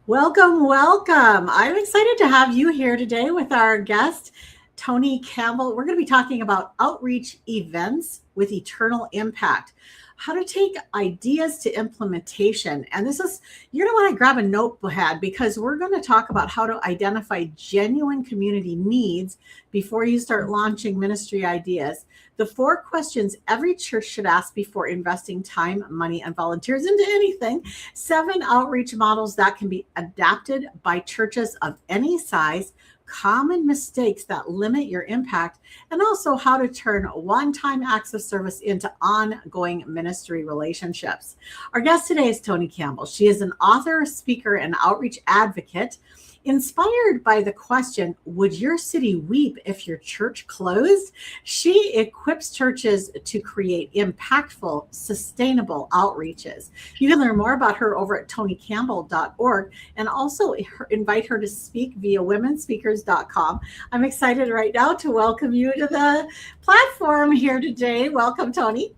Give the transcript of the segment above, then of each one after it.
Welcome, welcome. I'm excited to have you here today with our guest, Toni Campbell. We're going to be talking about outreach events with eternal impact, how to take ideas to implementation. And you're going to want to grab a notepad because we're going to talk about how to identify genuine community needs before you start launching ministry ideas. The 4 questions every church should ask before investing time, money, and volunteers into anything. 7 outreach models that can be adapted by churches of any size. Common mistakes that limit your impact, and also how to turn one-time acts of service into ongoing ministry relationships. Our guest today is Toni Campbell. She is an author, speaker, and outreach advocate. Inspired by the question, would your city weep if your church closed? She equips churches to create impactful, sustainable outreaches. You can learn more about her over at tonicampbell.org and also invite her to speak via womenspeakers.com. I'm excited right now to welcome you to the platform here today. Welcome, Toni.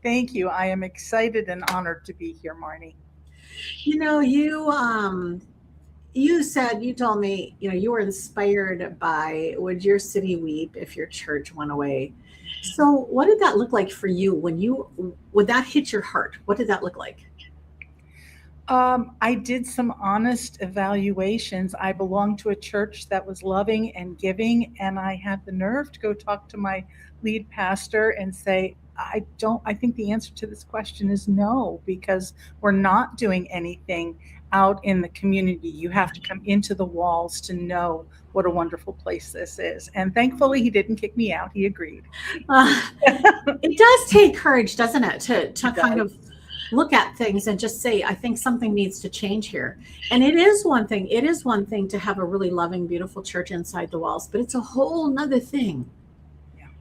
Thank you. I am excited and honored to be here, Marnie. You told me, you were inspired by would your city weep if your church went away? So what did that look like for you would that hit your heart? What did that look like? I did some honest evaluations. I belonged to a church that was loving and giving, and I had the nerve to go talk to my lead pastor and say, I think the answer to this question is no, because we're not doing anything out in the community. You have to come into the walls to know what a wonderful place this is. And thankfully, he didn't kick me out. He agreed. It does take courage, doesn't it, to kind of look at things and just say, I think something needs to change here. And it is one thing to have a really loving, beautiful church inside the walls, but it's a whole nother thing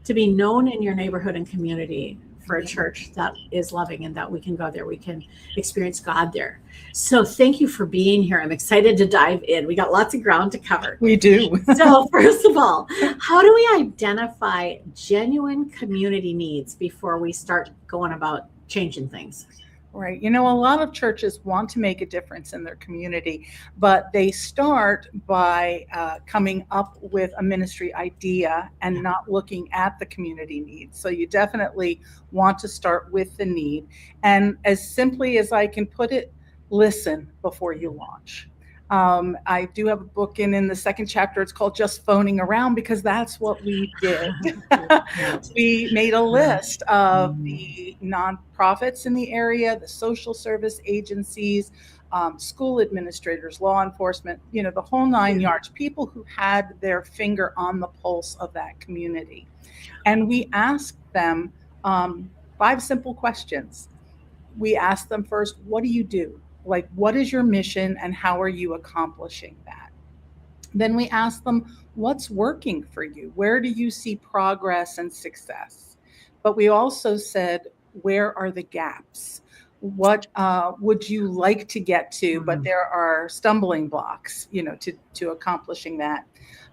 to be known in your neighborhood and community for a church that is loving and that we can go there, we can experience God there. So thank you for being here. I'm excited to dive in. We got lots of ground to cover. We do. So first of all, how do we identify genuine community needs before we start going about changing things? Right. A lot of churches want to make a difference in their community, but they start by coming up with a ministry idea and not looking at the community needs. So you definitely want to start with the need. And as simply as I can put it, listen before you launch. I do have a book in the second chapter. It's called Just Phoning Around, because that's what we did. We made a list of the nonprofits in the area, the social service agencies, school administrators, law enforcement, the whole 9 yards, people who had their finger on the pulse of that community. And we asked them 5 simple questions. We asked them first, what do you do? Like, what is your mission and how are you accomplishing that? Then we asked them, what's working for you? Where do you see progress and success? But we also said, where are the gaps? What would you like to get to? But there are stumbling blocks, to accomplishing that.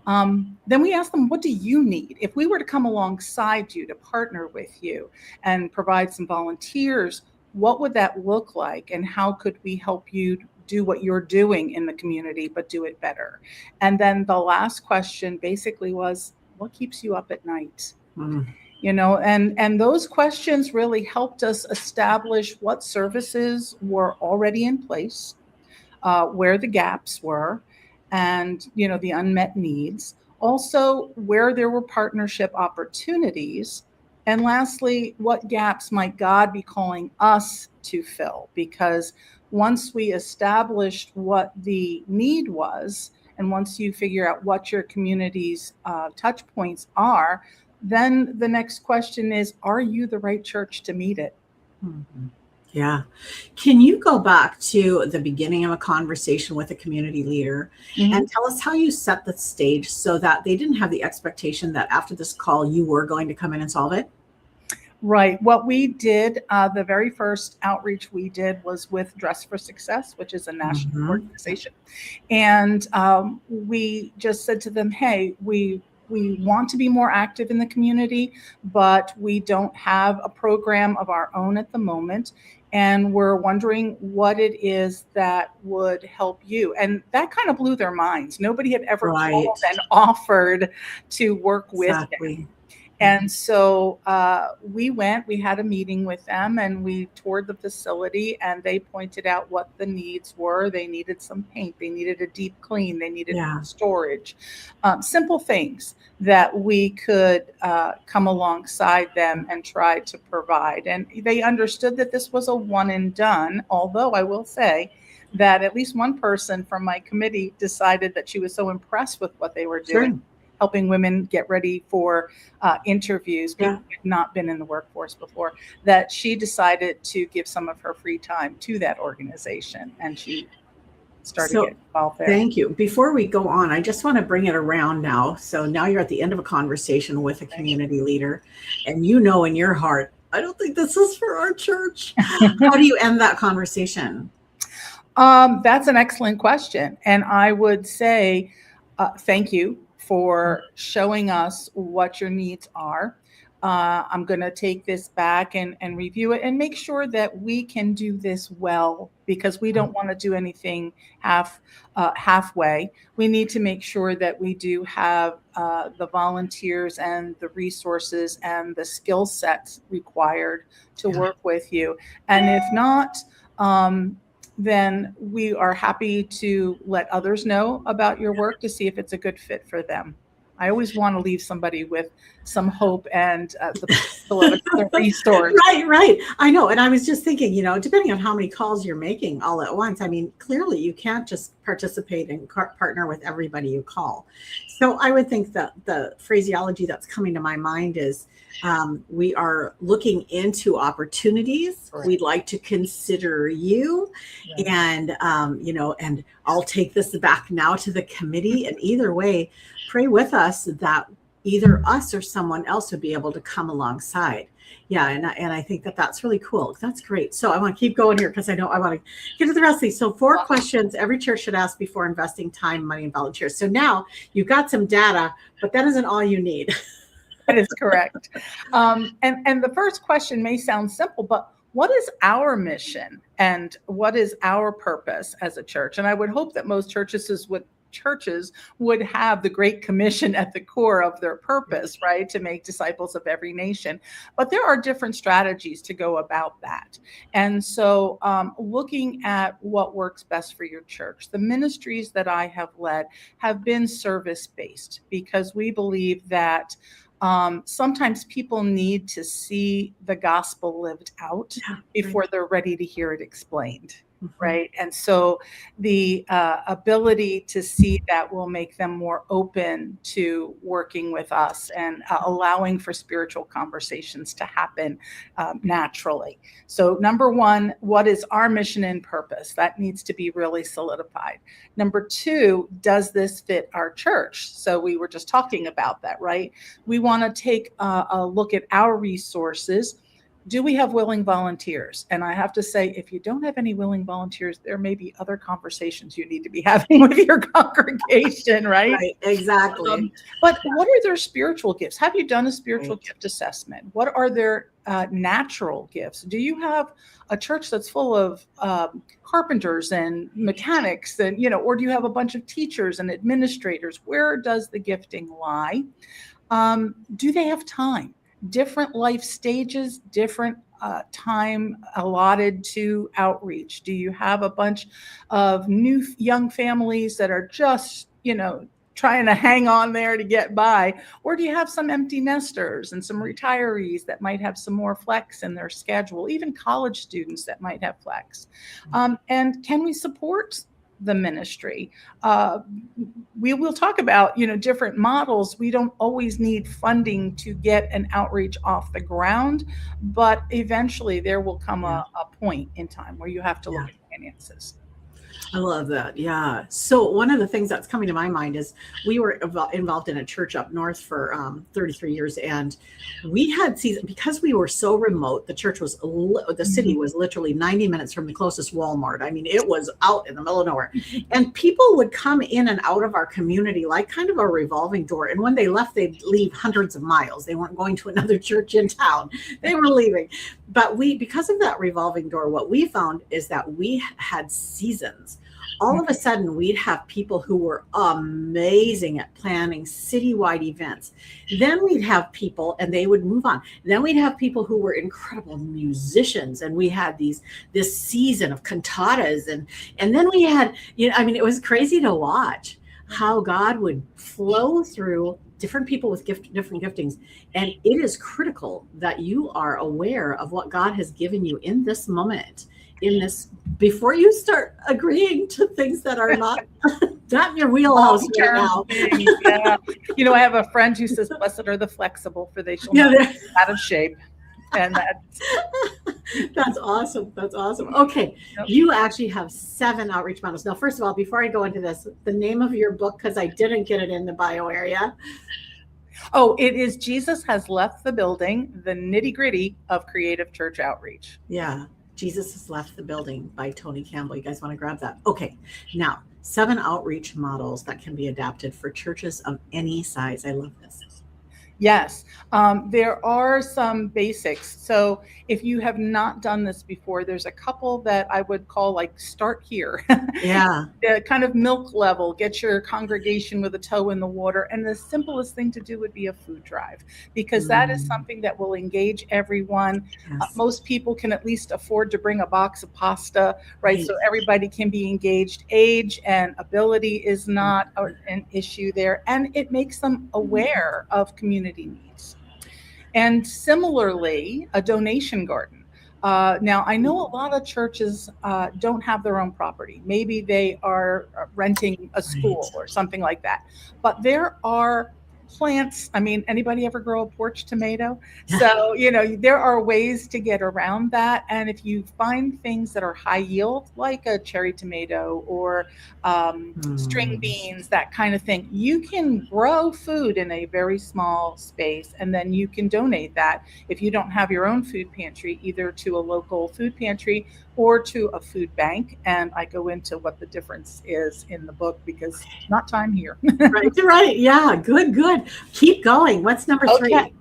Then we asked them, what do you need? If we were to come alongside you to partner with you and provide some volunteers, what would that look like, and how could we help you do what you're doing in the community, but do it better? And then the last question basically was, what keeps you up at night? And those questions really helped us establish what services were already in place, where the gaps were, and, the unmet needs. Also, where there were partnership opportunities. And lastly, what gaps might God be calling us to fill? Because once we established what the need was, and once you figure out what your community's touch points are, then the next question is, are you the right church to meet it? Mm-hmm. Yeah. Can you go back to the beginning of a conversation with a community leader and tell us how you set the stage so that they didn't have the expectation that after this call, you were going to come in and solve it? Right. What we did, the very first outreach we did was with Dress for Success, which is a national organization. And we just said to them, hey, we want to be more active in the community, but we don't have a program of our own at the moment. and we're wondering what it is that would help you. And that kind of blew their minds. Nobody had ever called and offered to work with them. And so we had a meeting with them, and we toured the facility, and they pointed out what the needs were. They needed some paint. They needed a deep clean. They needed storage, simple things that we could come alongside them and try to provide. And they understood that this was a one and done, although I will say that at least one person from my committee decided that she was so impressed with what they were doing. Helping women get ready for interviews, people who had not been in the workforce before, that she decided to give some of her free time to that organization, and she started getting involved there. Thank you. Before we go on, I just want to bring it around now. So now you're at the end of a conversation with a community leader, and you know in your heart, I don't think this is for our church. How do you end that conversation? That's an excellent question. And I would say thank you for showing us what your needs are. I'm going to take this back and review it and make sure that we can do this well, because we don't want to do anything halfway. We need to make sure that we do have the volunteers and the resources and the skill sets required to work with you. And if not, then we are happy to let others know about your work to see if it's a good fit for them. I always want to leave somebody with some hope and the resource. Right. I know. And I was just thinking, depending on how many calls you're making all at once, I mean, clearly you can't just participate and partner with everybody you call. So I would think that the phraseology that's coming to my mind is we are looking into opportunities. Right. We'd like to consider you. Right. And I'll take this back now to the committee. And either way, pray with us that either us or someone else would be able to come alongside. Yeah. And I think that that's really cool. That's great. So I want to keep going here because I know I want to get to the rest of these. So 4 questions every church should ask before investing time, money, and volunteers. So now you've got some data, but that isn't all you need. That is correct. And the first question may sound simple, but what is our mission and what is our purpose as a church? And I would hope that most churches would have the Great Commission at the core of their purpose, right? To make disciples of every nation. But there are different strategies to go about that. And so looking at what works best for your church, the ministries that I have led have been service-based, because we believe that sometimes people need to see the gospel lived out before they're ready to hear it explained. Right. And so the ability to see that will make them more open to working with us and allowing for spiritual conversations to happen naturally. So number 1, what is our mission and purpose? That needs to be really solidified. Number 2, does this fit our church? So we were just talking about that, right? We want to take a look at our resources. Do we have willing volunteers? And I have to say, if you don't have any willing volunteers, there may be other conversations you need to be having with your congregation, right? Right, exactly. But what are their spiritual gifts? Have you done a spiritual gift assessment? What are their natural gifts? Do you have a church that's full of carpenters and mechanics, and or do you have a bunch of teachers and administrators? Where does the gifting lie? Do they have time? Different life stages, different time allotted to outreach. Do you have a bunch of new young families that are just, trying to hang on there to get by? Or do you have some empty nesters and some retirees that might have some more flex in their schedule, even college students that might have flex? And can we support the ministry? We will talk about, different models. We don't always need funding to get an outreach off the ground, but eventually there will come a point in time where you have to look at finances. I love that. Yeah. So one of the things that's coming to my mind is we were involved in a church up north for 33 years. And we had season, because we were so remote, the church was, the city was literally 90 minutes from the closest Walmart. I mean, it was out in the middle of nowhere. And people would come in and out of our community like kind of a revolving door. And when they left, they'd leave hundreds of miles. They weren't going to another church in town. They were leaving. but because of that revolving door, what we found is that we had seasons. All of a sudden, we'd have people who were amazing at planning citywide events. Then we'd have people, and they would move on. Then we'd have people who were incredible musicians, and we had this season of cantatas, and then we had, I mean, it was crazy to watch how God would flow through different people with different giftings. And it is critical that you are aware of what God has given you in this moment, before you start agreeing to things that are not in your wheelhouse right now. Yeah. I have a friend who says, "Blessed are the flexible, for they shall not be out of shape." And that's awesome. That's awesome. Okay. Yep. You actually have 7 outreach models. Now, first of all, before I go into this, the name of your book, because I didn't get it in the bio area. Oh, it is Jesus Has Left the Building, the Nitty-Gritty of Creative Church Outreach. Yeah. Jesus Has Left the Building by Toni Campbell. You guys want to grab that? Okay. Now, 7 outreach models that can be adapted for churches of any size. I love this. Yes, there are some basics. So if you have not done this before, there's a couple that I would call like start here. Yeah. The kind of milk level, get your congregation with a toe in the water. And the simplest thing to do would be a food drive, because that is something that will engage everyone. Yes. Most people can at least afford to bring a box of pasta, right? So everybody can be engaged. Age and ability is not an issue there. And it makes them aware of community needs. And similarly, a donation garden. Now, I know a lot of churches don't have their own property. Maybe they are renting a school or something like that. But there are plants. I mean, anybody ever grow a porch tomato? So, there are ways to get around that. And if you find things that are high yield, like a cherry tomato or string beans, that kind of thing, you can grow food in a very small space, and then you can donate that if you don't have your own food pantry, either to a local food pantry or to a food bank. And I go into what the difference is in the book, because not time here. Right. Yeah. Good. Keep going. What's number 3? Okay.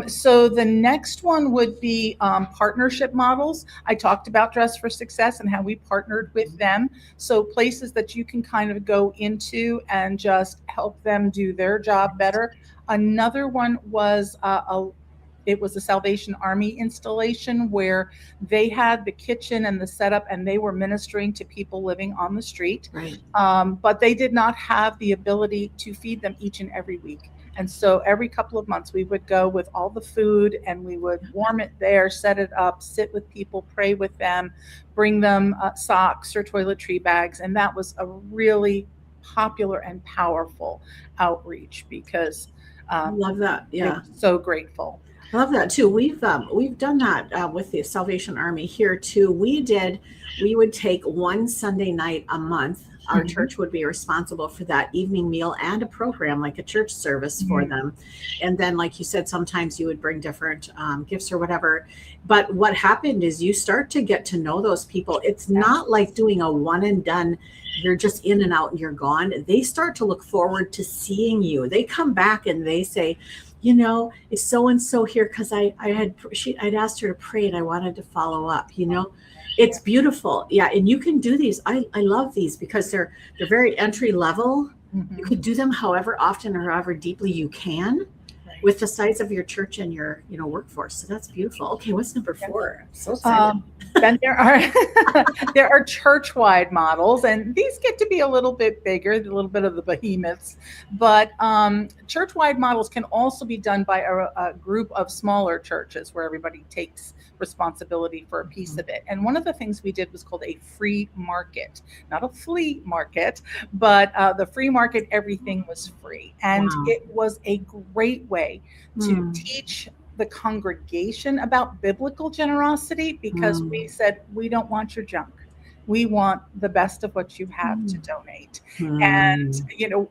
So the next one would be partnership models. I talked about Dress for Success and how we partnered with them. So places that you can kind of go into and just help them do their job better. Another one was it was a Salvation Army installation where they had the kitchen and the setup, and they were ministering to people living on the street. Right. But they did not have the ability to feed them each and every week. And so every couple of months we would go with all the food, and we would warm it there, set it up, sit with people, pray with them, bring them socks or toiletry bags. And that was a really popular and powerful outreach, because I love that. Yeah. So grateful. I love that too. We've done that with the Salvation Army here too. We would take one Sunday night a month. Our church would be responsible for that evening meal and a program, like a church service for them. And then, like you said, sometimes you would bring different gifts or whatever. But what happened is you start to get to know those people. It's not like doing a one and done. You're just in and out and you're gone. They start to look forward to seeing you. They come back and they say, is so-and-so here? Because I'd asked her to pray and I wanted to follow up, It's beautiful. Yeah. And you can do these. I love these because they're very entry level. You could do them however often or however deeply you can with the size of your church and your workforce. So that's beautiful. Okay, what's number 4? I'm so excited. Then there are church-wide models, and these get to be a little bit bigger, a little bit of the behemoths. But church-wide models can also be done by a group of smaller churches where everybody takes responsibility for a piece of it. And one of the things we did was called a free market, not a flea market, but the free market, everything was free. And it was a great way to teach the congregation about biblical generosity, because we said, we don't want your junk. We want the best of what you have to donate. And,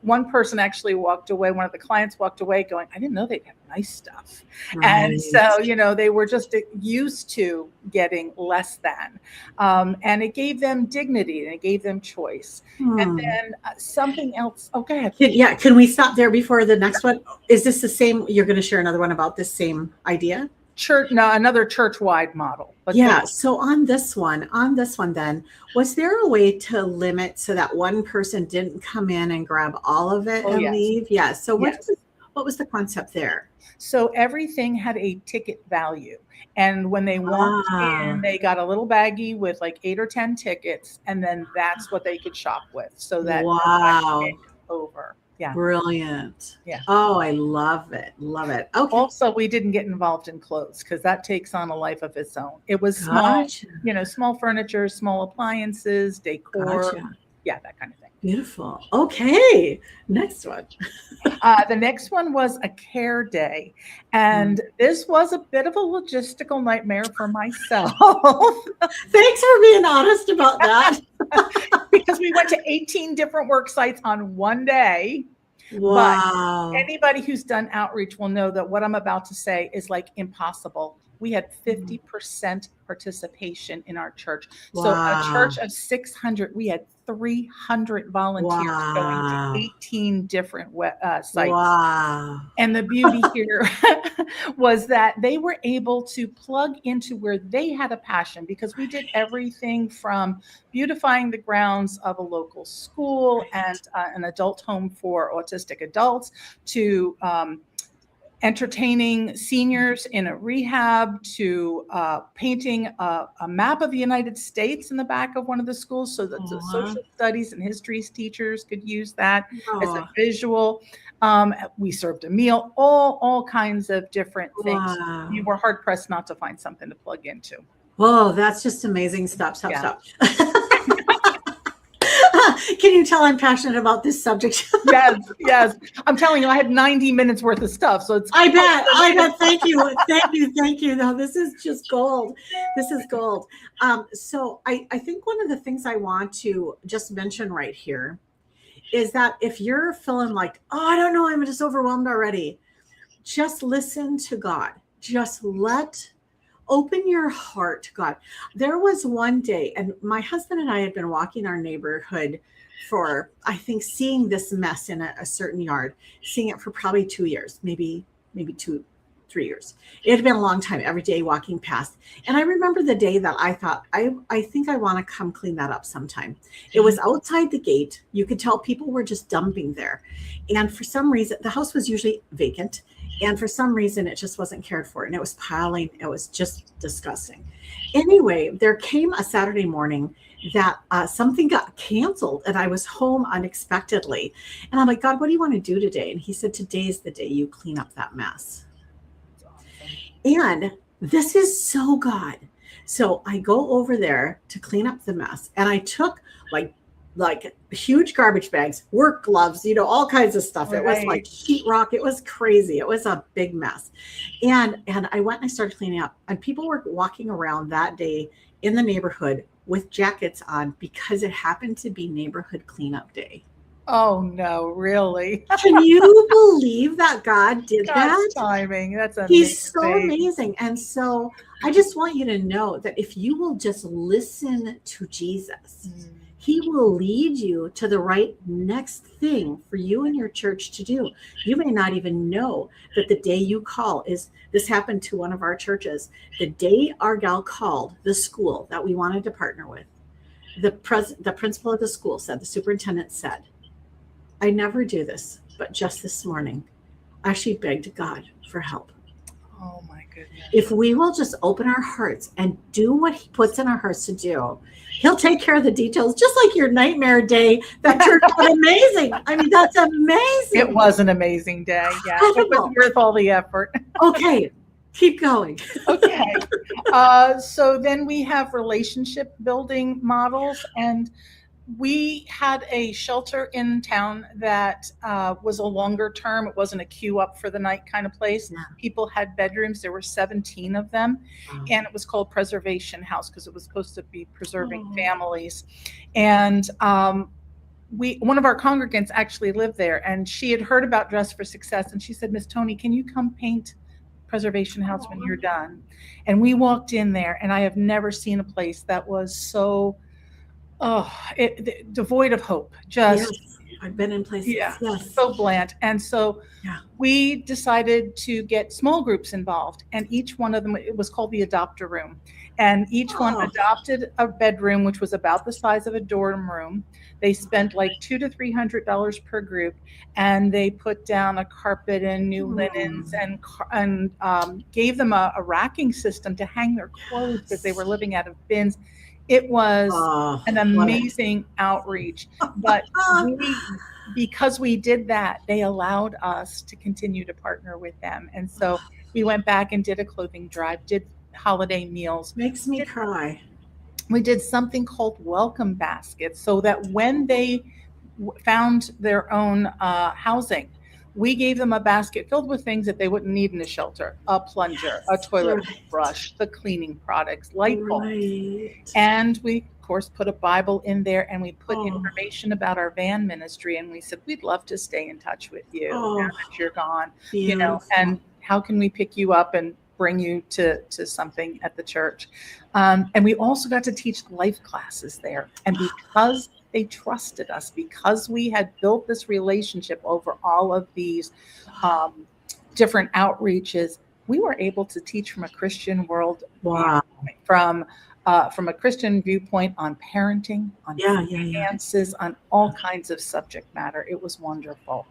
one person actually walked away, one of the clients walked away going, I didn't know they'd have nice stuff. And so, they were just used to getting less than. And it gave them dignity and it gave them choice. And then something else. Okay. Can we stop there before the next one? Is this the same? You're going to share another one about this same idea? another church-wide model. But yeah. So on this one then, was there a way to limit so that one person didn't come in and grab all of it and yes. leave? Yeah. So Yes. what was the concept there? So everything had a ticket value. And when they walked in, they got a little baggie with like 8 or 10 tickets, and then that's what they could shop with, so that wow, over. Yeah. Brilliant. Yeah. Oh, I love it. Love it. Okay. Also, we didn't get involved in clothes because that takes on a life of its own. It was small, small furniture, small appliances, decor. Yeah, that kind of thing. Beautiful. Okay. Next one. The next one was a care day. And this was a bit of a logistical nightmare for myself. Thanks for being honest about that. Because we went to 18 different work sites on one day. Wow. But anybody who's done outreach will know that what I'm about to say is like impossible. We had 50% participation in our church. Wow. So a church of 600, we had 300 volunteers going to 18 different sites. Wow. And the beauty here was that they were able to plug into where they had a passion, because we did everything from beautifying the grounds of a local school and an adult home for autistic adults to entertaining seniors in a rehab, to painting a map of the United States in the back of one of the schools so that the social studies and histories teachers could use that as a visual. We served a meal, all kinds of different things. You were hard pressed not to find something to plug into. Whoa, that's just amazing. Stop. Can you tell I'm passionate about this subject? Yes. I'm telling you, I had 90 minutes worth of stuff. So I bet. Thank you. No, this is just gold. This is gold. So I think one of the things I want to just mention right here is that if you're feeling like, oh, I don't know, I'm just overwhelmed already, just listen to God. Just open your heart to God. There was one day, and my husband and I had been walking our neighborhood for, I think, seeing this mess in a certain yard, seeing it for probably 2 years, maybe 2-3 years. It had been a long time, every day walking past. And I remember the day that I thought, I think I want to come clean that up sometime. It was outside the gate. You could tell people were just dumping there. And for some reason, the house was usually vacant. And for some reason, it just wasn't cared for. And it was piling. It was just disgusting. Anyway, there came a Saturday morning that something got canceled and I was home unexpectedly. And I'm like, God, what do you want to do today? And he said, today's the day you clean up that mess. And this is so God. So I go over there to clean up the mess. And I took like huge garbage bags, work gloves, all kinds of stuff. Right. It was like sheetrock. It was crazy. It was a big mess. And I went and I started cleaning up, and people were walking around that day in the neighborhood with jackets on because it happened to be neighborhood cleanup day. Oh no, really? Can you believe that God did God's that? Timing. That's amazing. He's so amazing. And so I just want you to know that if you will just listen to Jesus, he will lead you to the right next thing for you and your church to do. You may not even know that the day you call this happened to one of our churches. The day our gal called the school that we wanted to partner with, the principal of the school said, the superintendent said, I never do this, but just this morning, I actually begged God for help. Oh my goodness. If we will just open our hearts and do what he puts in our hearts to do, he'll take care of the details, just like your nightmare day that turned out amazing. I mean, that's amazing. It was an amazing day. Yeah, it was worth all the effort. Okay, keep going. Okay. So then we have relationship building models, and we had a shelter in town that was a longer term. It wasn't a queue up for the night kind of place. Yeah. People had bedrooms. There were 17 of them. Wow. And it was called Preservation House because it was supposed to be preserving families. And one of our congregants actually lived there, and she had heard about Dress for Success. And she said, Miss Toni, can you come paint Preservation House when you're done? And we walked in there, and I have never seen a place that was so Devoid of hope. Yes, Just, I've been in places. yeah, Yes. so bland. And so Yeah. we decided to get small groups involved, and each one of them, it was called the adopter room, and each one Oh, adopted a bedroom which was about the size of a dorm room. They spent like $200 to $300 per group, and they put down a carpet and new linens, and gave them a racking system to hang their clothes because they were living out of bins. It was oh, an love it. amazing outreach, but because we did that, they allowed us to continue to partner with them. And so we went back and did a clothing drive, did holiday meals. Makes me cry. We did something called welcome baskets, so that when they found their own housing, we gave them a basket filled with things that they wouldn't need in a shelter: a plunger, a toilet brush, the cleaning products, light bulbs. Right. And we, of course, put a Bible in there, and we put information about our van ministry. And we said, we'd love to stay in touch with you now that you're gone, you know, and how can we pick you up and bring you to something at the church? And we also got to teach life classes there. And because they trusted us, because we had built this relationship over all of these different outreaches, we were able to teach from a Christian world, from a Christian viewpoint on parenting, on finances, on all kinds of subject matter. It was wonderful.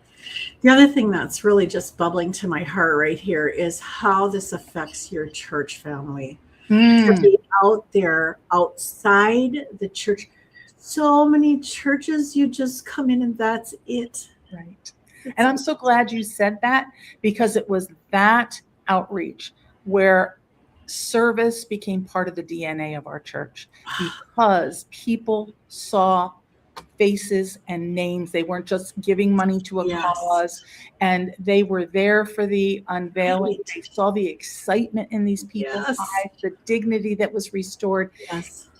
The other thing that's really just bubbling to my heart right here is how this affects your church family. To be out there outside the church. So many churches, you just come in and that's it. Right. And I'm so glad you said that, because it was that outreach where service became part of the DNA of our church, because people saw faces and names. They weren't just giving money to a cause, and they were there for the unveiling. They saw the excitement in these people's eyes, the dignity that was restored,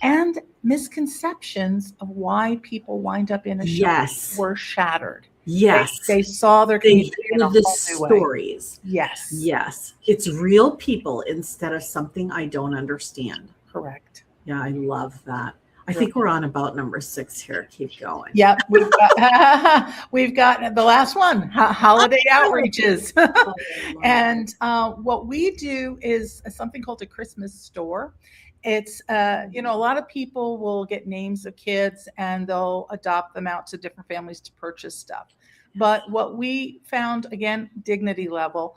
and misconceptions of why people wind up in a shelter were shattered. They saw their community in a whole new stories. Way. Yes. It's real people instead of something I don't understand. Correct. Yeah, I love that. I think we're on about number 6 here. Keep going. Yep. We've got the last one, holiday outreaches. And what we do is something called a Christmas store. It's, a lot of people will get names of kids and they'll adopt them out to different families to purchase stuff. But what we found, again, dignity level,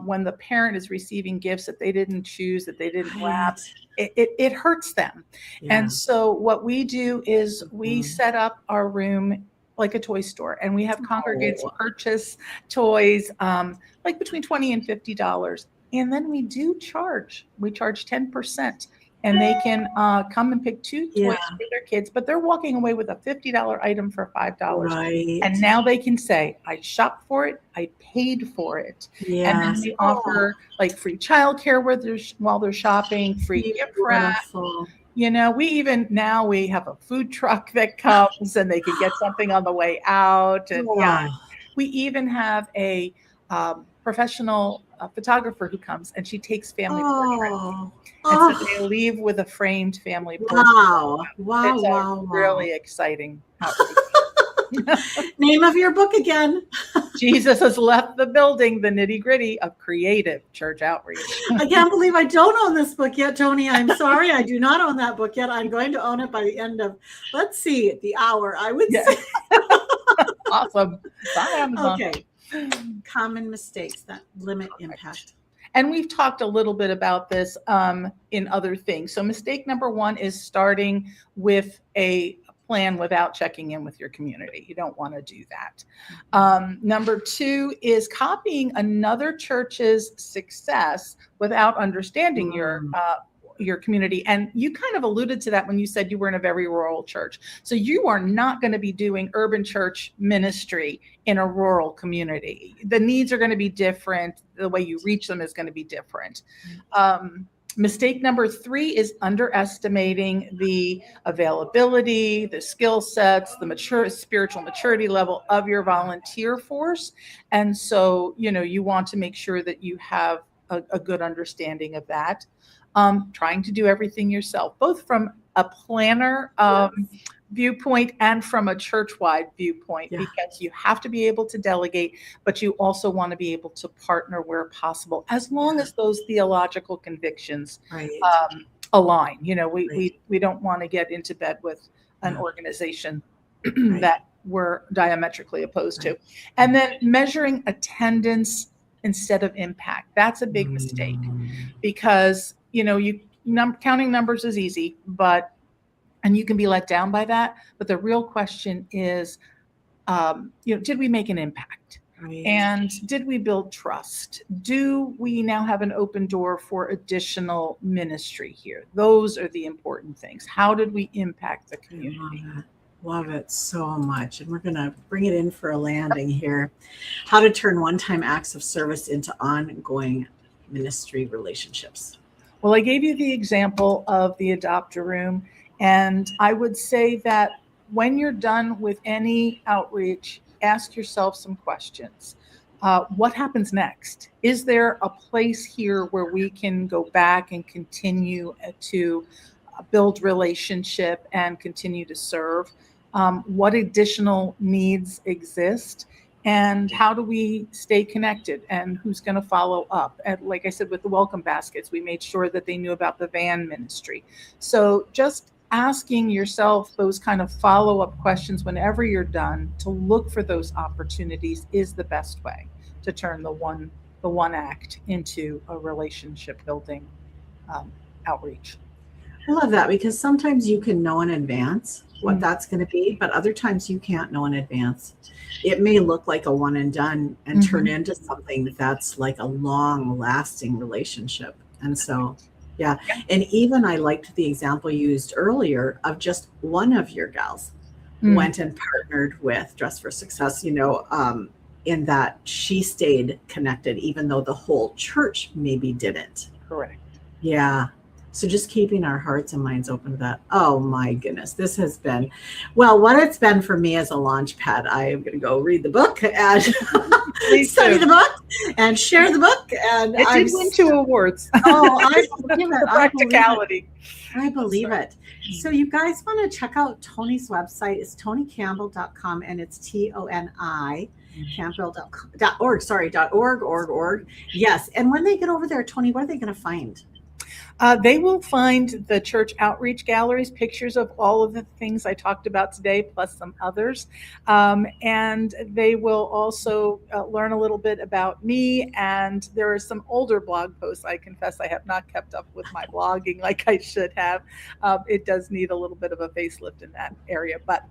when the parent is receiving gifts that they didn't choose, that they didn't wrap, it hurts them. And so what we do is we set up our room like a toy store, and we have congregants purchase toys, like between $20 and $50. And then we charge 10%. And they can come and pick 2 toys for their kids, but they're walking away with a $50 item for $5. Right. And now they can say, I shopped for it, I paid for it. And then we offer like free childcare while they're shopping, free gift wrap. We have a food truck that comes and they can get something on the way out. And we even have a professional photographer who comes, and she takes family portraits. And so they leave with a framed family portrait. It's really exciting outreach. Name of your book again? Jesus Has Left the Building, the Nitty-Gritty of Creative Church Outreach. I can't believe I don't own this book yet, Toni. I'm sorry. I do not own that book yet. I'm going to own it by the end of, the hour, I would say. Awesome. Bye, Amazon. Okay. Common mistakes that limit impact. And we've talked a little bit about this in other things. So mistake number 1 is starting with a plan without checking in with your community. You don't want to do that. Number 2 is copying another church's success without understanding your community. And you kind of alluded to that when you said you were in a very rural church. So you are not going to be doing urban church ministry in a rural community. The needs are going to be different. The way you reach them is going to be different. Mistake number 3 is underestimating the availability, the skill sets, the spiritual maturity level of your volunteer force. And so, you want to make sure that you have a good understanding of that. Trying to do everything yourself, both from a planner viewpoint and from a church-wide viewpoint, because you have to be able to delegate, but you also want to be able to partner where possible, as long as those theological convictions align. We don't want to get into bed with an organization that we're diametrically opposed to. And then measuring attendance instead of impact. That's a big mistake, because counting numbers is easy, and you can be let down by that. But the real question is, did we make an impact? And did we build trust? Do we now have an open door for additional ministry here? Those are the important things. How did we impact the community? Love it so much. And we're going to bring it in for a landing here. How to turn one-time acts of service into ongoing ministry relationships. Well, I gave you the example of the adopt-a-room. And I would say that when you're done with any outreach, ask yourself some questions. What happens next? Is there a place here where we can go back and continue to build relationship and continue to serve? What additional needs exist? And how do we stay connected? And who's going to follow up? And like I said, with the welcome baskets, we made sure that they knew about the van ministry. So just asking yourself those kind of follow-up questions whenever you're done to look for those opportunities is the best way to turn the one act into a relationship building outreach. I love that, because sometimes you can know in advance what that's going to be, but other times you can't know in advance. It may look like a one and done and turn into something that's like a long lasting relationship. And so, yeah. And even I liked the example you used earlier of just one of your gals went and partnered with Dress for Success, in that she stayed connected, even though the whole church maybe didn't. Correct. Yeah. So just keeping our hearts and minds open to that. Oh my goodness. This has been, well, what it's been for me as a launch pad. I am going to go read the book and study the book and share the book. And it did win 2 awards. Oh, I believe it. Practicality. I believe it. So you guys want to check out Toni's website. It's tonicampbell.com, and it's TONI. Campbell.org. Yes. And when they get over there, Toni, what are they going to find? They will find the church outreach galleries, pictures of all of the things I talked about today, plus some others. And they will also learn a little bit about me. And there are some older blog posts. I confess I have not kept up with my blogging like I should have. It does need a little bit of a facelift in that area. But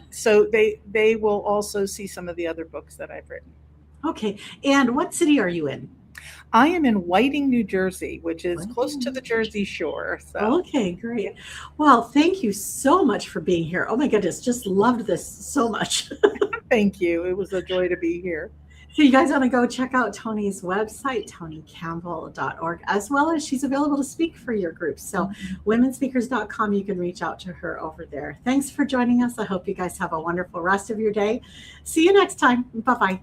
so they will also see some of the other books that I've written. Okay. And what city are you in? I am in Whiting, New Jersey, which is close to the Jersey Shore. So. Okay, great. Well, thank you so much for being here. Oh my goodness, just loved this so much. Thank you. It was a joy to be here. So you guys want to go check out Toni's website, tonicampbell.org, as well as she's available to speak for your group. So womenspeakers.com, you can reach out to her over there. Thanks for joining us. I hope you guys have a wonderful rest of your day. See you next time. Bye-bye.